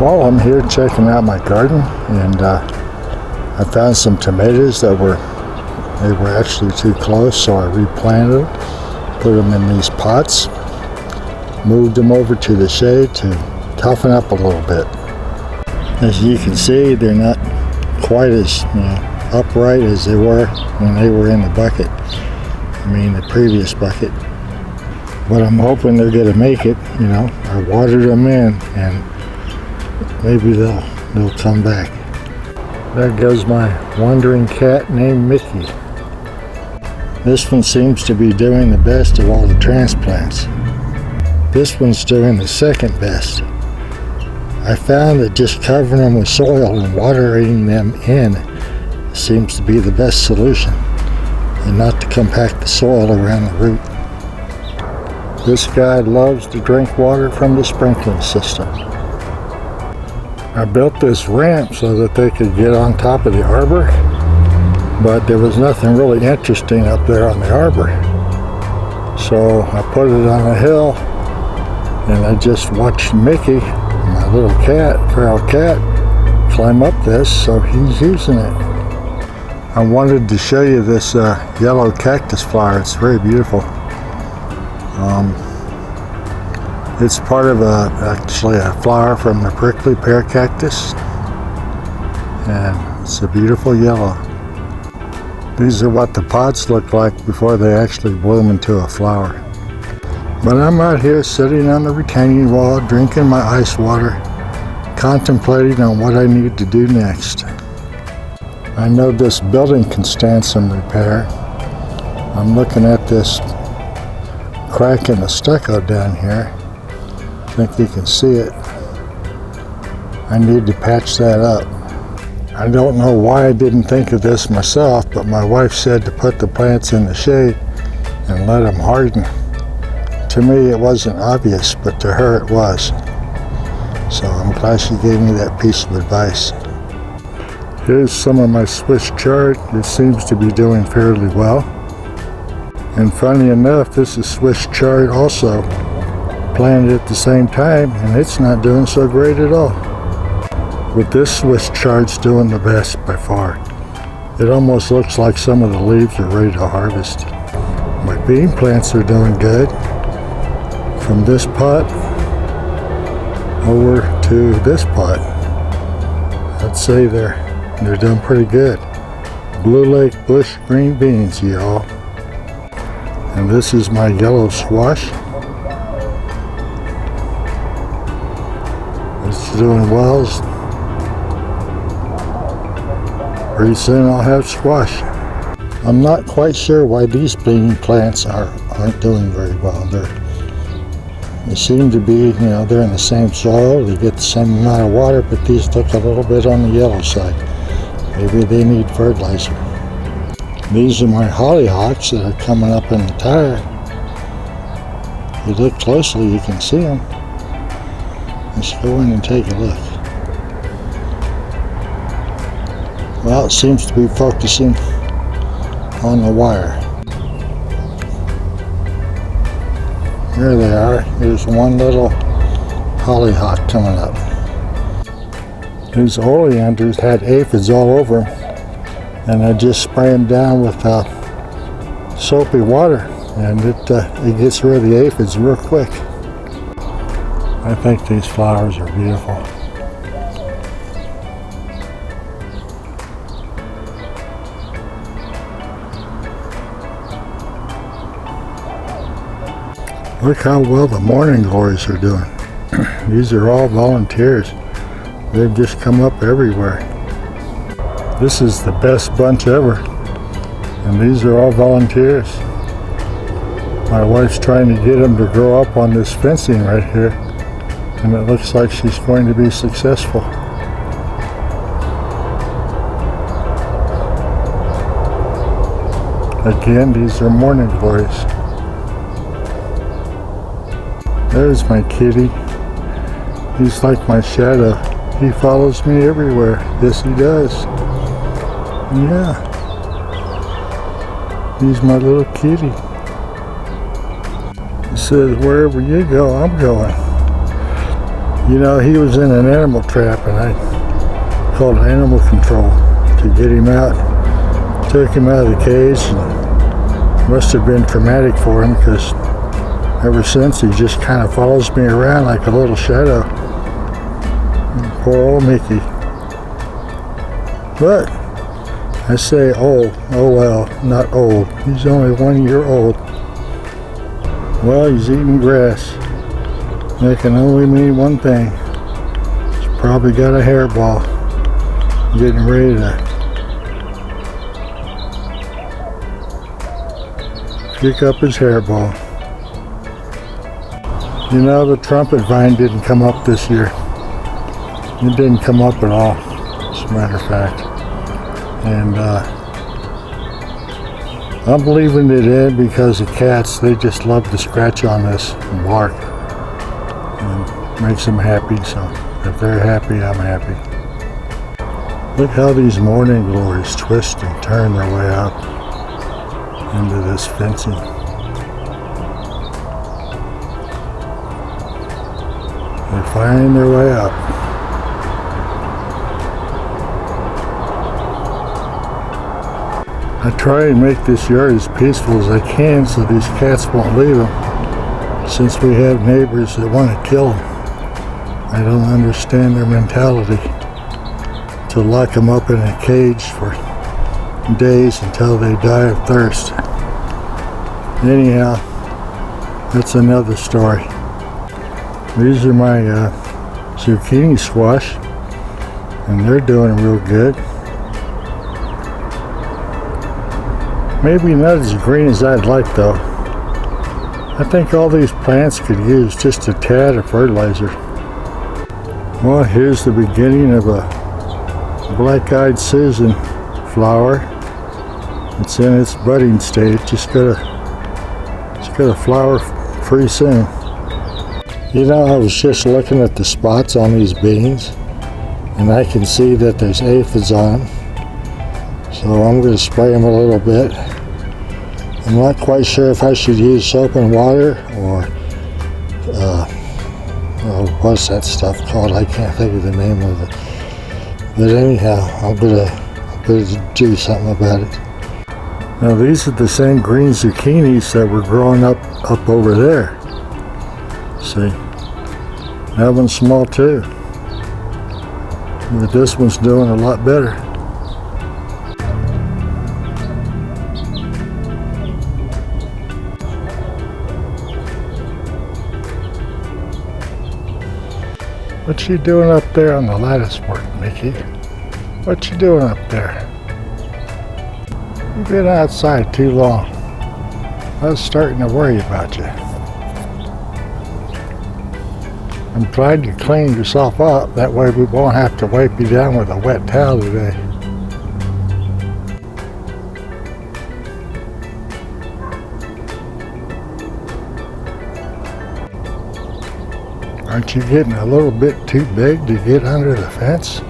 Well, I'm here checking out my garden, and I found some tomatoes that were actually too close, so I replanted them, put them in these pots, moved them over to the shade to toughen up a little bit. As you can see, they're not quite as upright as they were when they were in the bucket. I mean, the previous bucket. But I'm hoping they're going to make it. I watered them in, and maybe they'll come back. There goes my wandering cat named Mickey. This one seems to be doing the best of all the transplants. This one's doing the second best. I found that just covering them with soil and watering them in seems to be the best solution, and not to compact the soil around the root. This guy loves to drink water from the sprinkling system. I built this ramp so that they could get on top of the arbor, but there was nothing really interesting up there on the arbor. So I put it on a hill, and I just watched Mickey, my little cat, feral cat, climb up this, so he's using it. I wanted to show you this yellow cactus flower. It's very beautiful. It's part of actually a flower from the prickly pear cactus, and it's a beautiful yellow. These are what the pots look like before they actually bloom into a flower. But I'm out here sitting on the retaining wall, drinking my ice water, contemplating on what I need to do next. I know this building can stand some repair. I'm looking at this crack in the stucco down here. I think you can see it. I need to patch that up. I don't know why I didn't think of this myself, but my wife said to put the plants in the shade and let them harden. To me it wasn't obvious, but to her it was. So I'm glad she gave me that piece of advice. Here's some of my Swiss chard. It seems to be doing fairly well. And funny enough, this is Swiss chard also, planted at the same time, and it's not doing so great at all. But this Swiss chard's doing the best by far. It almost looks like some of the leaves are ready to harvest. My bean plants are doing good. From this pot over to this pot, I'd say they're doing pretty good. Blue Lake bush green beans, y'all. And this is my yellow squash. It's doing well. Pretty soon I'll have squash. I'm not quite sure why these bean plants aren't doing very well. They seem to be, they're in the same soil, they get the same amount of water, but these look a little bit on the yellow side. Maybe they need fertilizer. These are my hollyhocks that are coming up in the tire. If you look closely, you can see them. Let's go in and take a look. Well, it seems to be focusing on the wire. There they are. There's one little hollyhock coming up. These oleanders had aphids all over them, and I just spray them down with soapy water, and it gets rid of the aphids real quick. I think these flowers are beautiful. Look how well the morning glories are doing. These are all volunteers. They've just come up everywhere. This is the best bunch ever. And these are all volunteers. My wife's trying to get them to grow up on this fencing right here. And it looks like she's going to be successful. Again, these are morning glories. There's my kitty. He's like my shadow. He follows me everywhere. Yes, he does. Yeah. He's my little kitty. He says, wherever you go, I'm going. You know, he was in an animal trap, and I called animal control to get him out. Took him out of the cage, and must have been traumatic for him, because ever since he just kind of follows me around like a little shadow. Poor old Mickey. But I say old. Oh well, not old. He's only 1 year old. Well, he's eating grass. That can only mean one thing. He's probably got a hairball. Getting ready to pick up his hairball. You know, the trumpet vine didn't come up this year. It didn't come up at all, as a matter of fact. And I'm believing it in because the cats, they just love to scratch on this and bark. And makes them happy, so if they're happy, I'm happy. Look how these morning glories twist and turn their way up into this fencing. They find their way up. I try and make this yard as peaceful as I can so these cats won't leave them, since we have neighbors that want to kill them. I don't understand their mentality to lock them up in a cage for days until they die of thirst. Anyhow, that's another story. These are my zucchini squash, and they're doing real good. Maybe not as green as I'd like, though. I think all these plants could use just a tad of fertilizer. Well, here's the beginning of a black-eyed Susan flower. It's in its budding stage. It's gonna flower pretty soon. You know, I was just looking at the spots on these beans, and I can see that there's aphids on them. So I'm going to spray them a little bit. I'm not quite sure if I should use soap and water or what's that stuff called? I can't think of the name of it. But anyhow, I'm gonna do something about it. Now these are the same green zucchinis that were growing up over there. See, that one's small too, but this one's doing a lot better. What you doing up there on the lattice work, Mickey? What you doing up there? You've been outside too long. I was starting to worry about you. I'm glad you cleaned yourself up. That way we won't have to wipe you down with a wet towel today. Aren't you getting a little bit too big to get under the fence?